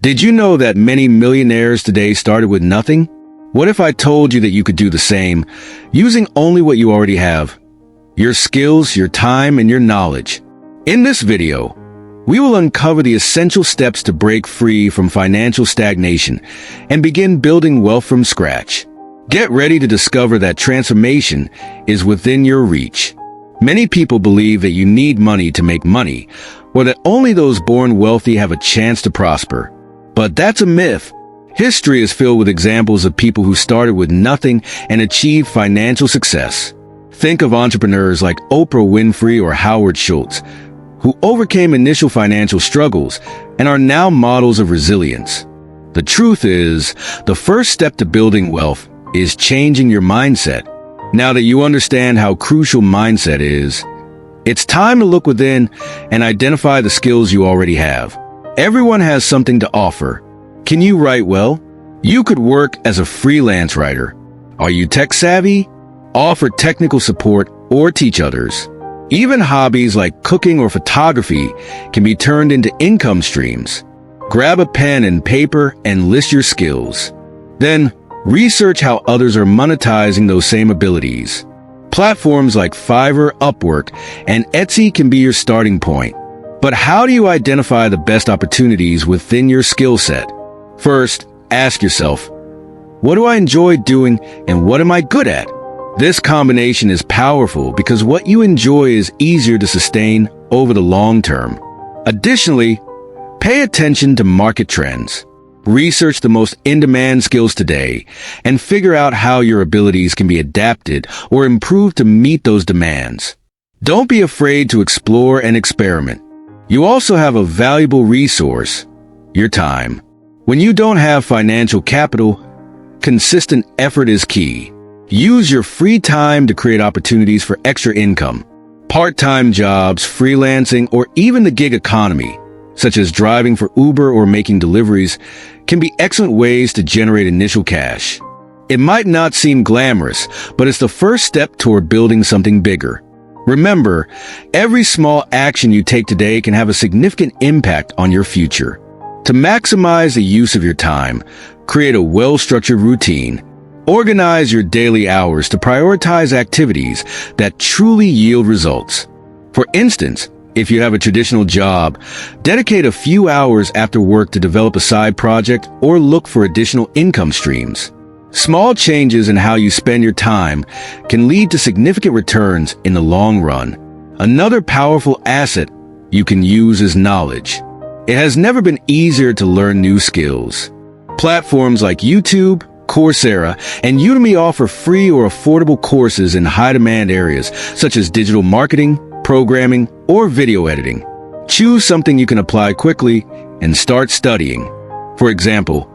Did you know that many millionaires today started with nothing? What if I told you that you could do the same, using only what you already have? Your skills, your time, and your knowledge. In this video, we will uncover the essential steps to break free from financial stagnation and begin building wealth from scratch. Get ready to discover that transformation is within your reach. Many people believe that you need money to make money, or that only those born wealthy have a chance to prosper. But that's a myth. History is filled with examples of people who started with nothing and achieved financial success. Think of entrepreneurs like Oprah Winfrey or Howard Schultz, who overcame initial financial struggles and are now models of resilience. The truth is, the first step to building wealth is changing your mindset. Now that you understand how crucial mindset is, it's time to look within and identify the skills you already have. Everyone has something to offer. Can you write well? You could work as a freelance writer. Are you tech savvy? Offer technical support or teach others. Even hobbies like cooking or photography can be turned into income streams. Grab a pen and paper and list your skills. Then, research how others are monetizing those same abilities. Platforms like Fiverr, Upwork, and Etsy can be your starting point. But how do you identify the best opportunities within your skill set? First, ask yourself, what do I enjoy doing and what am I good at? This combination is powerful because what you enjoy is easier to sustain over the long term. Additionally, pay attention to market trends. Research the most in-demand skills today and figure out how your abilities can be adapted or improved to meet those demands. Don't be afraid to explore and experiment. You also have a valuable resource, your time. When you don't have financial capital, consistent effort is key. Use your free time to create opportunities for extra income. Part-time jobs, freelancing, or even the gig economy, such as driving for Uber or making deliveries, can be excellent ways to generate initial cash. It might not seem glamorous, but it's the first step toward building something bigger. Remember, every small action you take today can have a significant impact on your future. To maximize the use of your time, create a well-structured routine. Organize your daily hours to prioritize activities that truly yield results. For instance, if you have a traditional job, dedicate a few hours after work to develop a side project or look for additional income streams. Small changes in how you spend your time can lead to significant returns in the long run. Another powerful asset you can use is knowledge. It has never been easier to learn new skills. Platforms like YouTube, Coursera, and Udemy offer free or affordable courses in high-demand areas such as digital marketing, programming, or video editing. Choose something you can apply quickly and start studying. For example,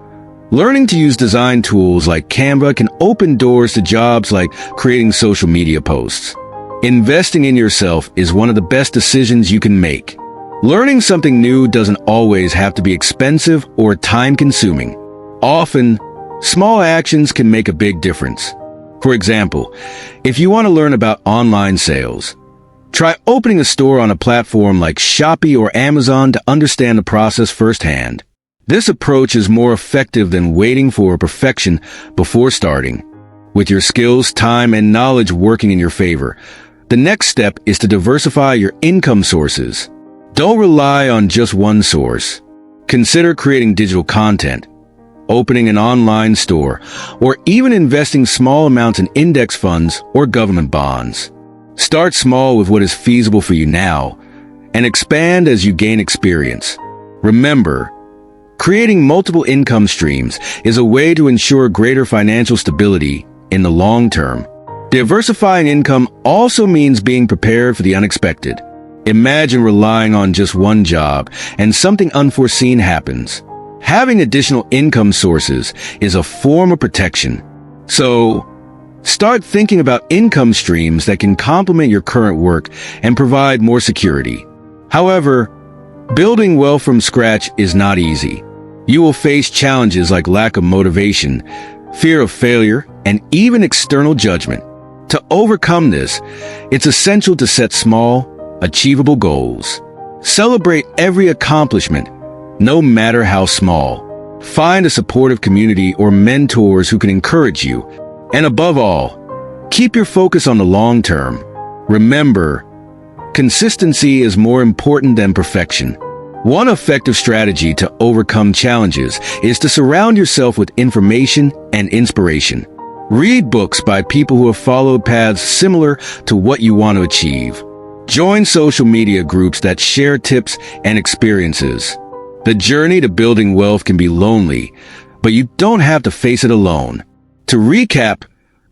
learning to use design tools like Canva can open doors to jobs like creating social media posts. Investing in yourself is one of the best decisions you can make. Learning something new doesn't always have to be expensive or time-consuming. Often, small actions can make a big difference. For example, if you want to learn about online sales, try opening a store on a platform like Shopee or Amazon to understand the process firsthand. This approach is more effective than waiting for perfection before starting. With your skills, time, and knowledge working in your favor, the next step is to diversify your income sources. Don't rely on just one source. Consider creating digital content, opening an online store, or even investing small amounts in index funds or government bonds. Start small with what is feasible for you now, and expand as you gain experience. Remember, creating multiple income streams is a way to ensure greater financial stability in the long term. Diversifying income also means being prepared for the unexpected. Imagine relying on just one job and something unforeseen happens. Having additional income sources is a form of protection. So, start thinking about income streams that can complement your current work and provide more security. However, building wealth from scratch is not easy. You will face challenges like lack of motivation, fear of failure, and even external judgment. To overcome this, it's essential to set small, achievable goals. Celebrate every accomplishment no matter how small. Find a supportive community or mentors who can encourage you. And above all, keep your focus on the long term. Remember, consistency is more important than perfection. One effective strategy to overcome challenges is to surround yourself with information and inspiration. Read books by people who have followed paths similar to what you want to achieve. Join social media groups that share tips and experiences. The journey to building wealth can be lonely, but you don't have to face it alone. To recap,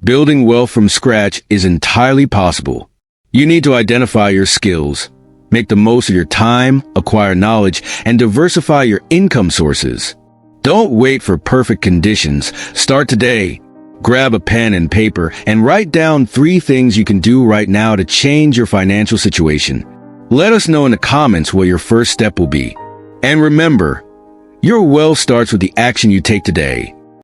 building wealth from scratch is entirely possible. You need to identify your skills, make the most of your time, acquire knowledge, and diversify your income sources. Don't wait for perfect conditions. Start today. Grab a pen and paper and write down 3 things you can do right now to change your financial situation. Let us know in the comments what your first step will be. And remember, your wealth starts with the action you take today.